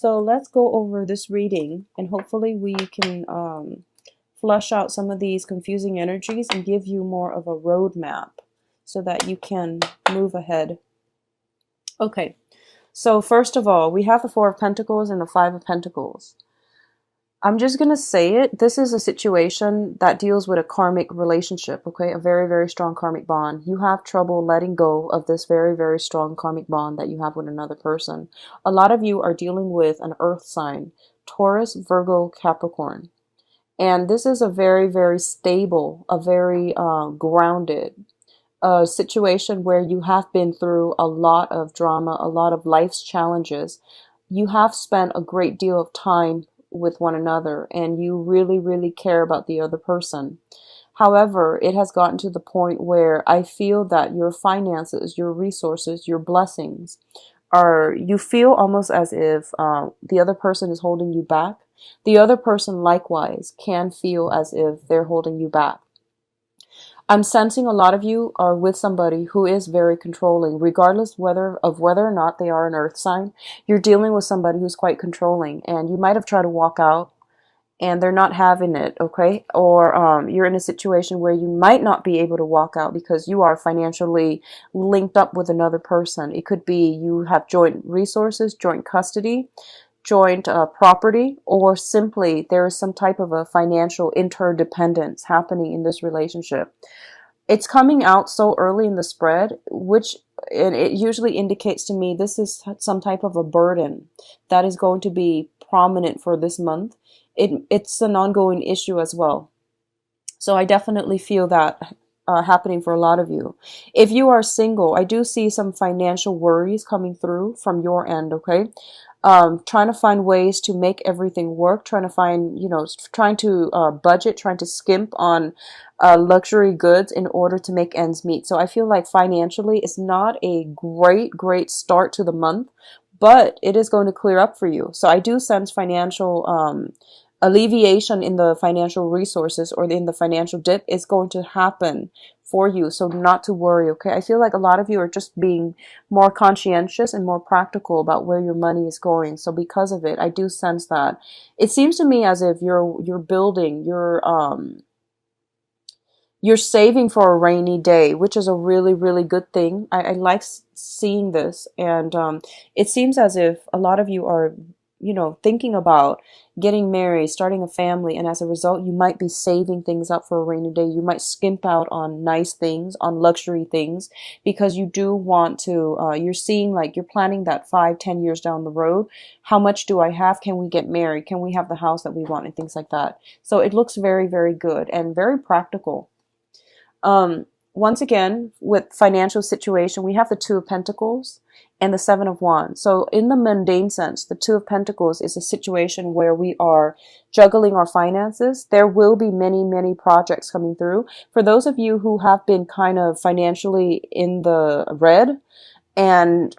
So let's go over this reading and hopefully we can flush out some of these confusing energies and give you more of a roadmap so that you can move ahead. Okay, so first of all, we have the Four of Pentacles and the Five of Pentacles. I'm just going to say it. This is a situation that deals with a karmic relationship, okay? A very, very strong karmic bond. You have trouble letting go of this very, very strong karmic bond that you have with another person. A lot of you are dealing with an earth sign, Taurus, Virgo, Capricorn. And this is a very, very stable, a very grounded situation where you have been through a lot of drama, a lot of life's challenges. You have spent a great deal of time with one another and you really, really care about the other person. However, it has gotten to the point where I feel that your finances, your resources, your blessings you feel almost as if the other person is holding you back. The other person likewise can feel as if they're holding you back. I'm sensing a lot of you are with somebody who is very controlling, regardless whether or not they are an earth sign. You're dealing with somebody who's quite controlling, and you might have tried to walk out and they're not having it, okay? Or you're in a situation where you might not be able to walk out because you are financially linked up with another person. It could be you have joint resources, joint custody, joint property, or simply there is some type of a financial interdependence happening in this relationship. It's coming out so early in the spread, which it usually indicates to me this is some type of a burden that is going to be prominent for this month. It's an ongoing issue as well. So I definitely feel that happening for a lot of you. If you are single, I do see some financial worries coming through from your end, okay? Trying to find ways to make everything work, trying to find, trying to budget, trying to skimp on luxury goods in order to make ends meet. So I feel like financially it's not a great start to the month, but it is going to clear up for you. So I do sense financial alleviation in the financial resources or in the financial dip is going to happen for you. So not to worry, okay? I feel like a lot of you are just being more conscientious and more practical about where your money is going. So because of it, I do sense that. It seems to me as if you're building, you're saving for a rainy day, which is a really, really good thing. I like seeing this. And it seems as if a lot of you are thinking about getting married, starting a family, and as a result, you might be saving things up for a rainy day. You might skimp out on nice things, on luxury things, because you do want to, you're seeing like you're planning that 5-10 years down the road. How much do I have? Can we get married? Can we have the house that we want? And things like that. So it looks very, very good and very practical. Once again, with financial situation, we have the Two of Pentacles and the Seven of Wands. So in the mundane sense, the Two of Pentacles is a situation where we are juggling our finances. There will be many, many projects coming through. For those of you who have been kind of financially in the red and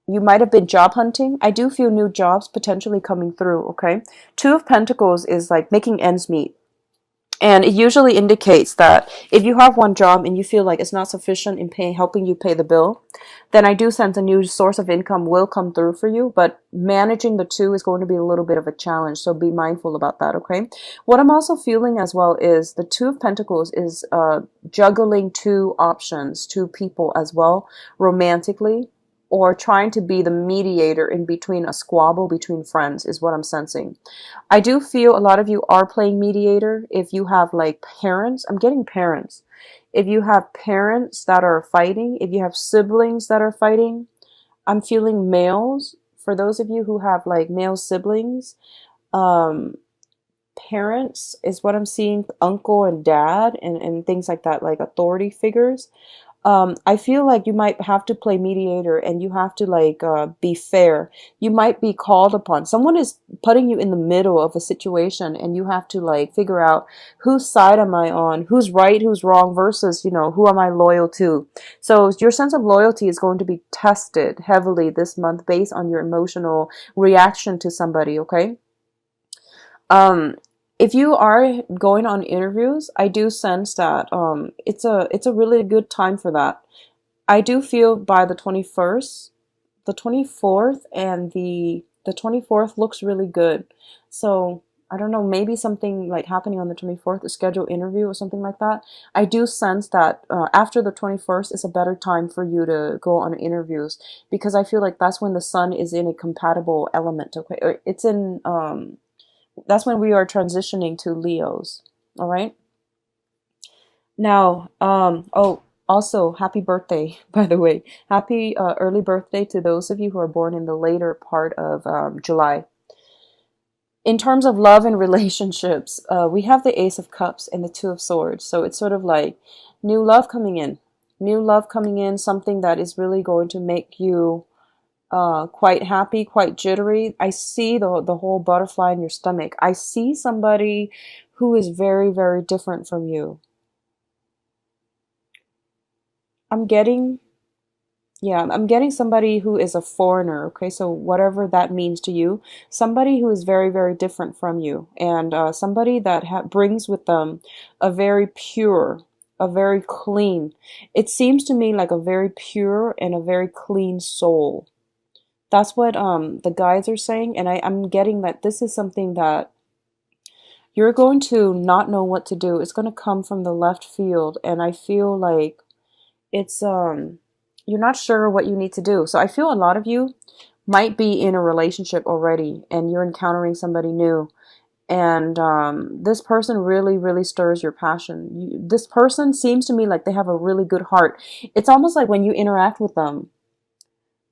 you might have been job hunting, I do feel new jobs potentially coming through, okay? Two of Pentacles is like making ends meet. And it usually indicates that if you have one job and you feel like it's not sufficient in helping you pay the bill, then I do sense a new source of income will come through for you. But managing the two is going to be a little bit of a challenge. So be mindful about that, okay? What I'm also feeling as well is the Two of Pentacles is juggling two options, two people as well, romantically, or trying to be the mediator in between a squabble between friends is what I'm sensing. I do feel a lot of you are playing mediator. If you have like parents, I'm getting parents. If you have parents that are fighting, if you have siblings that are fighting, I'm feeling males. For those of you who have like male siblings, parents is what I'm seeing, uncle and dad and things like that, like authority figures. I feel like you might have to play mediator and you have to like be fair. You might be called upon. Someone is putting you in the middle of a situation and you have to like figure out whose side am I on, who's right, who's wrong versus, who am I loyal to. So your sense of loyalty is going to be tested heavily this month based on your emotional reaction to somebody, okay? If you are going on interviews, I do sense that it's a really good time for that. I do feel by the 21st, the 24th, and the The 24th looks really good. So I don't know, maybe something like happening on the 24th, a scheduled interview or something like that. I do sense that after the 21st is a better time for you to go on interviews, because I feel like that's when the sun is in a compatible element. Okay, or it's in that's when we are transitioning to Leos. All right. Now, oh, also happy birthday, by the way. Happy early birthday to those of you who are born in the later part of July. In terms of love and relationships, we have the Ace of Cups and the Two of Swords. So it's sort of like new love coming in. New love coming in, something that is really going to make you quite happy, quite jittery. I see the whole butterfly in your stomach. I see somebody who is very, very different from you. I'm getting, yeah, I'm getting somebody who is a foreigner. Okay, so whatever that means to you, somebody who is very, very different from you, and somebody that brings with them a very pure, a very clean. It seems to me like a very pure and a very clean soul. That's what the guides are saying, and I'm getting that this is something that you're going to not know what to do. It's going to come from the left field, and I feel like it's you're not sure what you need to do. So I feel a lot of you might be in a relationship already, and you're encountering somebody new, and this person really, really stirs your passion. This person seems to me like they have a really good heart. It's almost like when you interact with them,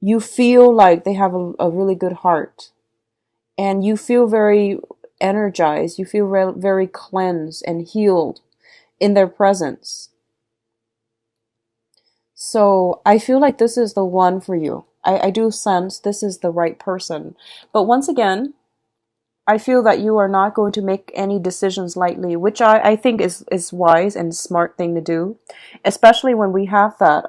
you feel like they have a really good heart, and you feel very energized. You feel very cleansed and healed in their presence. So I feel like this is the one for you. I do sense this is the right person. But once again, I feel that you are not going to make any decisions lightly, which I think is wise and smart thing to do, especially when we have that,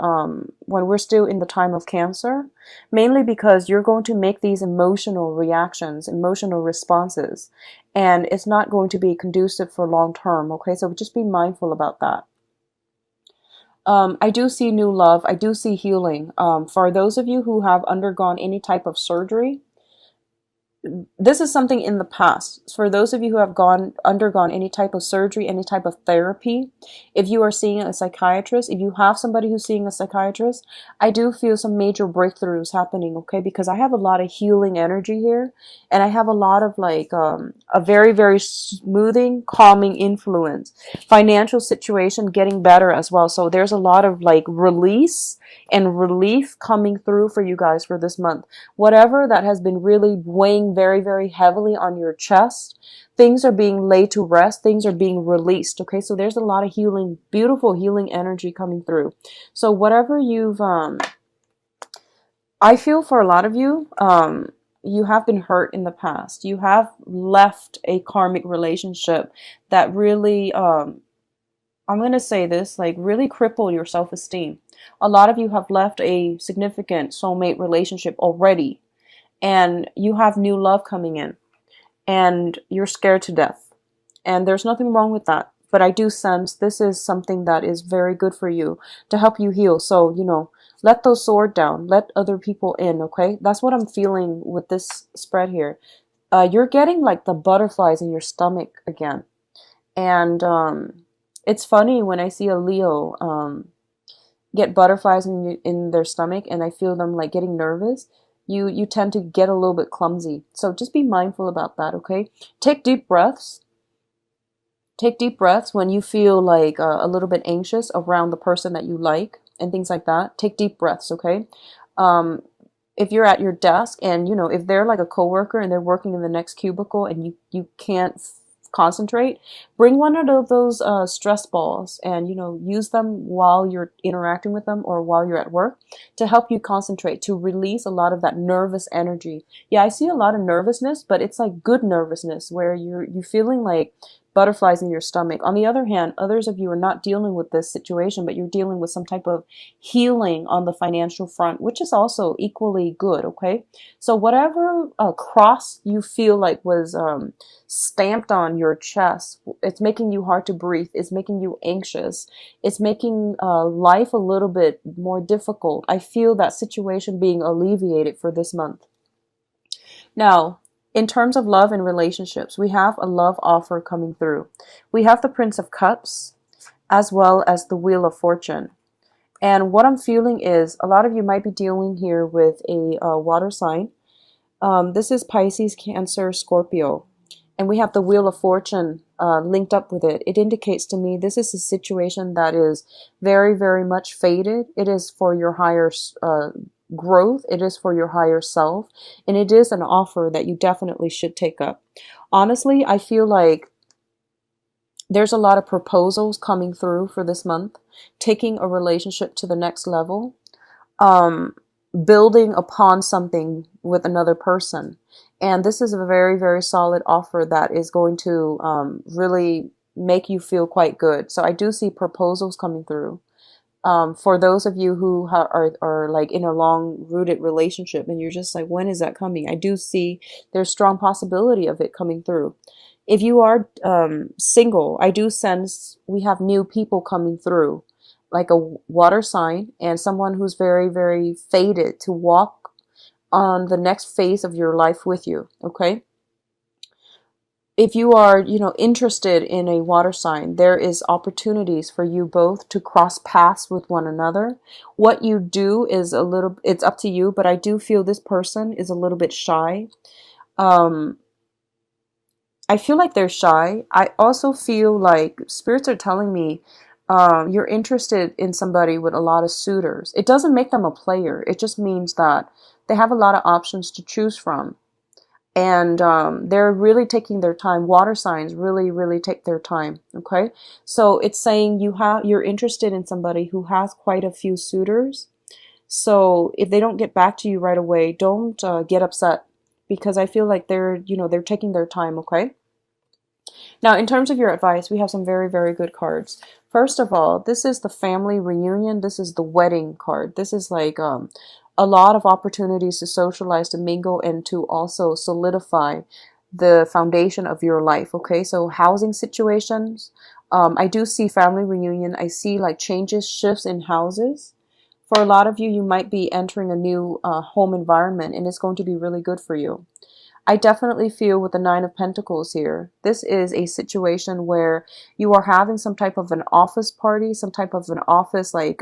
when we're still in the time of Cancer, mainly because you're going to make these emotional reactions, emotional responses, and it's not going to be conducive for long term, okay? So just be mindful about that. I do see new love. I do see healing. For those of you who have undergone any type of surgery, this is something in the past. For those of you who have undergone any type of surgery, any type of therapy, if you are seeing a psychiatrist, if you have somebody who's seeing a psychiatrist, I do feel some major breakthroughs happening, okay? Because I have a lot of healing energy here, and I have a lot of like a very, very smoothing, calming influence. Financial situation getting better as well. So there's a lot of like release and relief coming through for you guys for this month. Whatever that has been really weighing very, very heavily on your chest, things are being laid to rest, things are being released. Okay, so there's a lot of healing, beautiful healing energy coming through. So whatever you've I feel for a lot of you, you have been hurt in the past. You have left a karmic relationship that really I'm going to say this, like really cripple your self-esteem. A lot of you have left a significant soulmate relationship already, and you have new love coming in, and you're scared to death. And there's nothing wrong with that. But I do sense this is something that is very good for you to help you heal. So, let those sword down. Let other people in, okay? That's what I'm feeling with this spread here. You're getting like the butterflies in your stomach again. And it's funny when I see a Leo get butterflies in their stomach, and I feel them like getting nervous. You tend to get a little bit clumsy. So just be mindful about that, okay? Take deep breaths. Take deep breaths when you feel like a little bit anxious around the person that you like and things like that. Take deep breaths, okay? If you're at your desk and, if they're like a coworker and they're working in the next cubicle and you can't concentrate, bring one of those stress balls and use them while you're interacting with them or while you're at work to help you concentrate, to release a lot of that nervous energy. Yeah, I see a lot of nervousness, but it's like good nervousness where you're feeling like butterflies in your stomach. On the other hand, others of you are not dealing with this situation, but you're dealing with some type of healing on the financial front, which is also equally good, okay? So whatever cross you feel like was stamped on your chest, it's making you hard to breathe, it's making you anxious, it's making life a little bit more difficult. I feel that situation being alleviated for this month. Now, in terms of love and relationships, we have a love offer coming through. We have the Prince of Cups as well as the Wheel of Fortune. And what I'm feeling is a lot of you might be dealing here with a water sign. This is Pisces, Cancer, Scorpio. And we have the Wheel of Fortune linked up with it. It indicates to me this is a situation that is very, very much fated. It is for your higher growth. It is for your higher self. And it is an offer that you definitely should take up. Honestly, I feel like there's a lot of proposals coming through for this month, taking a relationship to the next level, building upon something with another person. And this is a very, very solid offer that is going to really make you feel quite good. So I do see proposals coming through. For those of you who are like in a long rooted relationship and you're just like, when is that coming? I do see there's strong possibility of it coming through. If you are single, I do sense we have new people coming through, like a water sign and someone who's very, very fated to walk on the next phase of your life with you. Okay. If you are, interested in a water sign, there is opportunities for you both to cross paths with one another. What you do is it's up to you, but I do feel this person is a little bit shy. Um, I feel like they're shy. I also feel like spirits are telling me you're interested in somebody with a lot of suitors. It doesn't make them a player. It just means that they have a lot of options to choose from. And they're really taking their time. Water signs really, really take their time. Okay, so it's saying you're interested in somebody who has quite a few suitors. So if they don't get back to you right away, don't get upset, because I feel like they're taking their time. Okay. Now, in terms of your advice, we have some very, very good cards. First of all, this is the family reunion. This is the wedding card. This is like a lot of opportunities to socialize, to mingle, and to also solidify the foundation of your life. Okay, so housing situations. I do see family reunion. I see like changes, shifts in houses. For a lot of you, you might be entering a new home environment, and it's going to be really good for you. I definitely feel with the Nine of Pentacles here, this is a situation where you are having some type of an office party, some type of an office like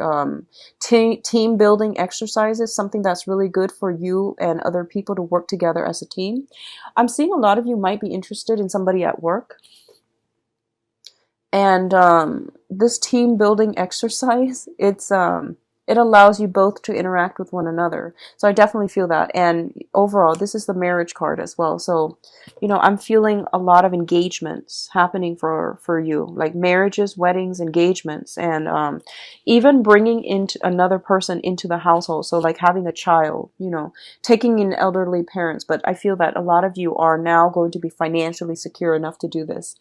team building exercises, something that's really good for you and other people to work together as a team. I'm seeing a lot of you might be interested in somebody at work. And this team building exercise, it allows you both to interact with one another. So I definitely feel that. And overall, this is the marriage card as well. So, I'm feeling a lot of engagements happening for you, like marriages, weddings, engagements, and even bringing into another person into the household. So like having a child, taking in elderly parents. But I feel that a lot of you are now going to be financially secure enough to do this.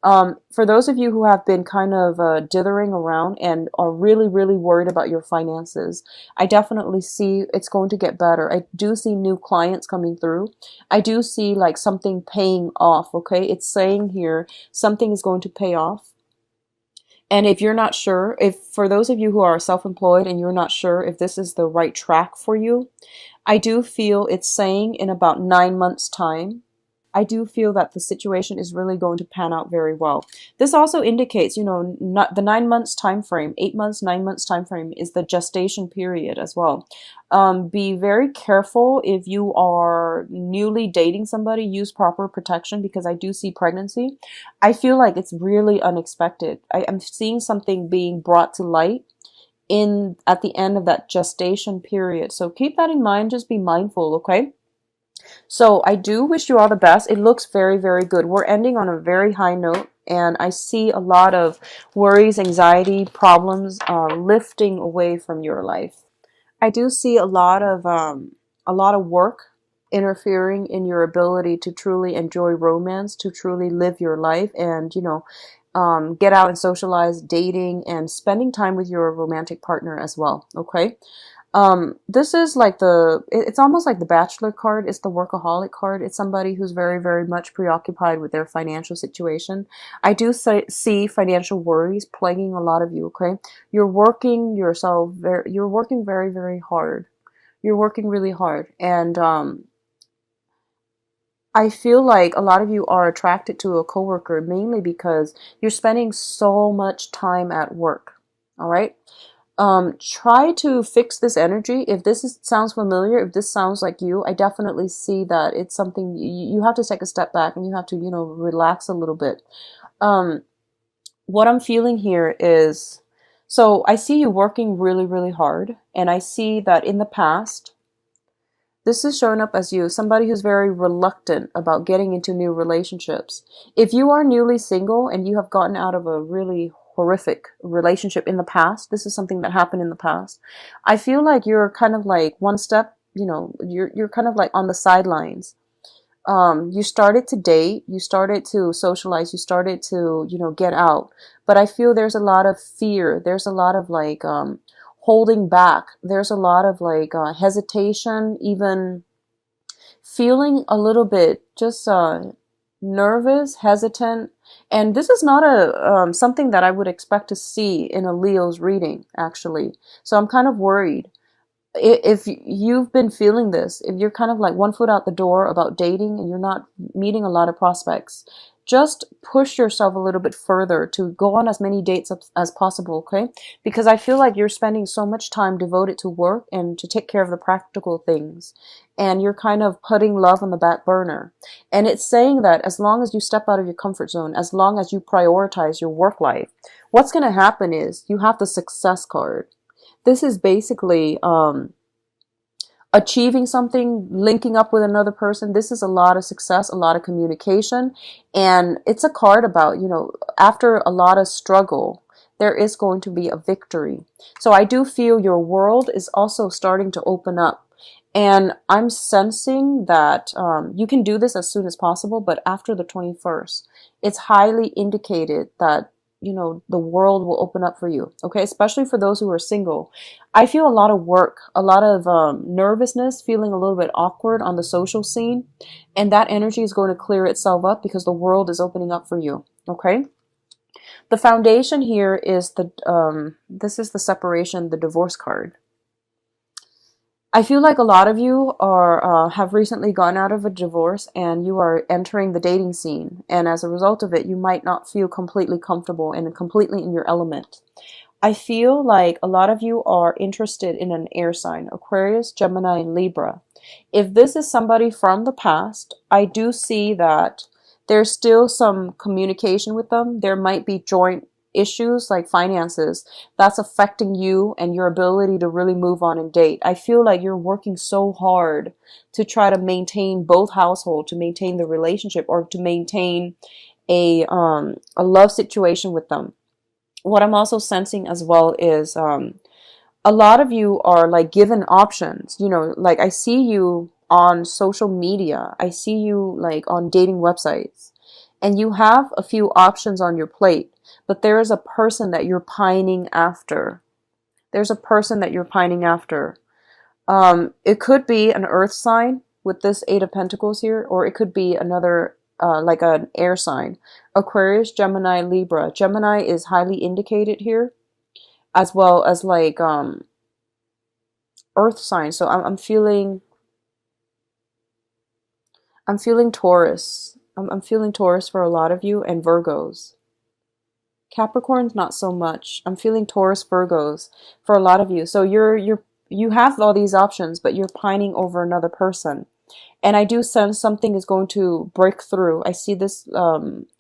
For those of you who have been kind of dithering around and are really, really worried about your finances, I definitely see it's going to get better. I do see new clients coming through. I do see like something paying off, okay? It's saying here something is going to pay off. And if you're not sure, if for those of you who are self-employed and you're not sure if this is the right track for you, I do feel it's saying in about 9 months' time, I do feel that the situation is really going to pan out very well. This also indicates, not the 9 months time frame, 8 months, 9 months time frame is the gestation period as well. Be very careful if you are newly dating somebody. Use proper protection, because I do see pregnancy. I feel like it's really unexpected. I am seeing something being brought to light at the end of that gestation period. So keep that in mind. Just be mindful, okay? So I do wish you all the best. It looks very, very good. We're ending on a very high note, and I see a lot of worries, anxiety, problems lifting away from your life. I do see a lot of work interfering in your ability to truly enjoy romance, to truly live your life, and get out and socialize, dating, and spending time with your romantic partner as well. Okay. This is like it's almost like the Bachelor card. It's the workaholic card. It's somebody who's very, very much preoccupied with their financial situation. I do see financial worries plaguing a lot of you, okay? You're working you're working very, very hard. You're working really hard. And, I feel like a lot of you are attracted to a coworker mainly because you're spending so much time at work. All right. Try to fix this energy. If sounds familiar, if this sounds like you, I definitely see that it's something you have to take a step back and you have to, relax a little bit. Um, what I'm feeling here is, so I see you working really, really hard, and I see that in the past, this is showing up as you, somebody who's very reluctant about getting into new relationships. If you are newly single and you have gotten out of a really horrific relationship in the past, this is something that happened in the past, I feel like you're kind of like one step, you're kind of like on the sidelines. You started to date, you started to socialize, you started to, get out. But I feel there's a lot of fear. There's a lot of like, holding back. There's a lot of like, hesitation, even feeling a little bit just, nervous, hesitant. And this is not something that I would expect to see in a Leo's reading, actually. So I'm kind of worried. If you've been feeling this, if you're kind of like one foot out the door about dating and you're not meeting a lot of prospects, just push yourself a little bit further to go on as many dates as possible, okay? Because I feel like you're spending so much time devoted to work and to take care of the practical things, and you're kind of putting love on the back burner. And it's saying that as long as you step out of your comfort zone, as long as you prioritize your work life, what's going to happen is you have the success card. This is basically achieving something, linking up with another person. This is a lot of success, a lot of communication. And it's a card about, after a lot of struggle, there is going to be a victory. So I do feel your world is also starting to open up. And I'm sensing that you can do this as soon as possible, but after the 21st, it's highly indicated that the world will open up for you. Okay. Especially for those who are single. I feel a lot of work, a lot of nervousness, feeling a little bit awkward on the social scene. And that energy is going to clear itself up because the world is opening up for you. Okay. The foundation here is this is the separation, the divorce card. I feel like a lot of you are have recently gone out of a divorce and you are entering the dating scene. And as a result of it, you might not feel completely comfortable and completely in your element. I feel like a lot of you are interested in an air sign, Aquarius, Gemini, and Libra. If this is somebody from the past, I do see that there's still some communication with them. There might be joint issues like finances that's affecting you and your ability to really move on and date. I feel like you're working so hard to try to maintain both households, to maintain the relationship, or to maintain a love situation with them. What I'm also sensing as well is a lot of you are like given options. Like I see you on social media. I see you like on dating websites. And you have a few options on your plate. But there is a person that you're pining after. There's a person that you're pining after. It could be an earth sign with this Eight of Pentacles here, or it could be another, like an air sign. Aquarius, Gemini, Libra. Gemini is highly indicated here, as well as like earth sign. So I'm feeling Taurus. I'm feeling Taurus for a lot of you, and Virgos. Capricorns, not so much. I'm feeling Taurus, Virgos for a lot of you. So you have all these options, but you're pining over another person. And I do sense something is going to break through. I see this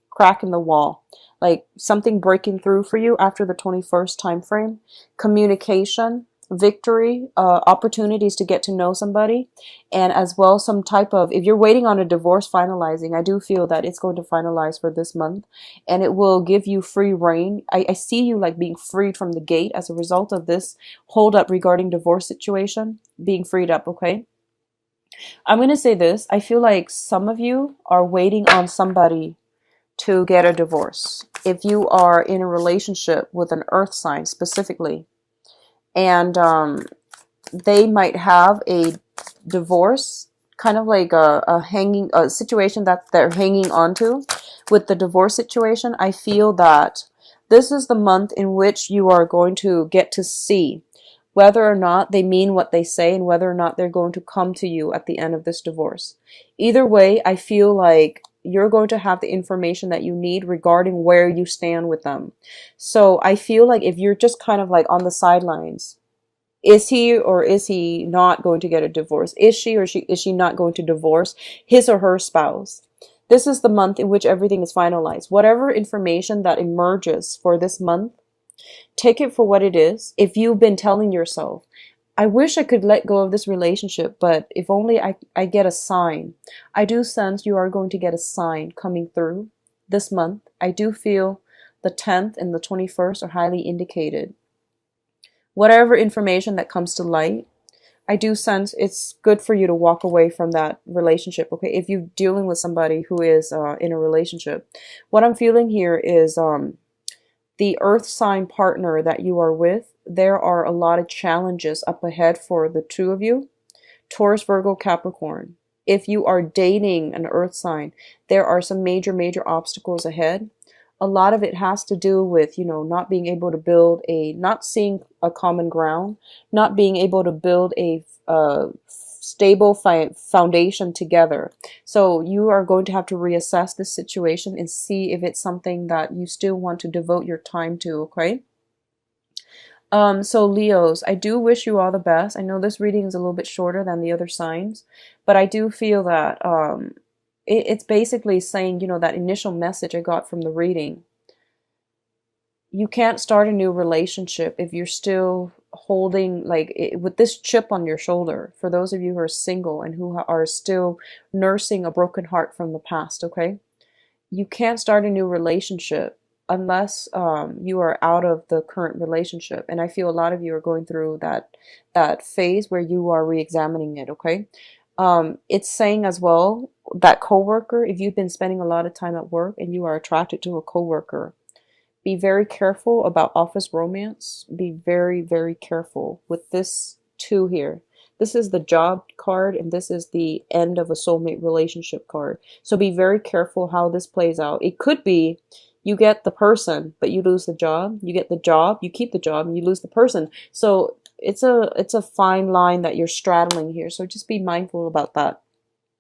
crack in the wall, like something breaking through for you after the 21st time frame. Communication, victory, opportunities to get to know somebody, and as well some type of, if you're waiting on a divorce finalizing, I do feel that it's going to finalize for this month, and it will give you free reign. I see you like being freed from the gate as a result of this hold up regarding divorce situation, being freed up. Okay, I'm going to say this. I feel like some of you are waiting on somebody to get a divorce. If you are in a relationship with an earth sign specifically, and they might have a divorce, kind of like a situation that they're hanging on to. With the divorce situation, I feel that this is the month in which you are going to get to see whether or not they mean what they say and whether or not they're going to come to you at the end of this divorce. Either way, I feel like you're going to have the information that you need regarding where you stand with them. So I feel like if you're just kind of like on the sidelines, is he or is he not going to get a divorce? Is she or is she not going to divorce his or her spouse? This is the month in which everything is finalized. Whatever information that emerges for this month, take it for what it is. If you've been telling yourself, I wish I could let go of this relationship, but if only I get a sign. I do sense you are going to get a sign coming through this month. I do feel the 10th and the 21st are highly indicated. Whatever information that comes to light, I do sense it's good for you to walk away from that relationship, okay? If you're dealing with somebody who is in a relationship. What I'm feeling here is the earth sign partner that you are with, there are a lot of challenges up ahead for the two of you. Taurus, Virgo, Capricorn. If you are dating an earth sign, there are some major obstacles ahead. A lot of it has to do with, not being able to build not seeing a common ground, not being able to build a stable foundation together. So you are going to have to reassess this situation and see if it's something that you still want to devote your time to, okay? So Leos, I do wish you all the best. I know this reading is a little bit shorter than the other signs, but I do feel that it's basically saying, that initial message I got from the reading. You can't start a new relationship if you're still holding, with this chip on your shoulder, for those of you who are single and who are still nursing a broken heart from the past, okay? You can't start a new relationship unless you are out of the current relationship. And I feel a lot of you are going through that phase where you are re-examining it, okay? It's saying as well that coworker, if you've been spending a lot of time at work and you are attracted to a coworker, be very careful about office romance. Be very careful with this two here. This is the job card and this is the end of a soulmate relationship card. So be very careful how this plays out. It could be you get the person, but you lose the job. You get the job, you keep the job, and you lose the person. So it's a fine line that you're straddling here. So just be mindful about that.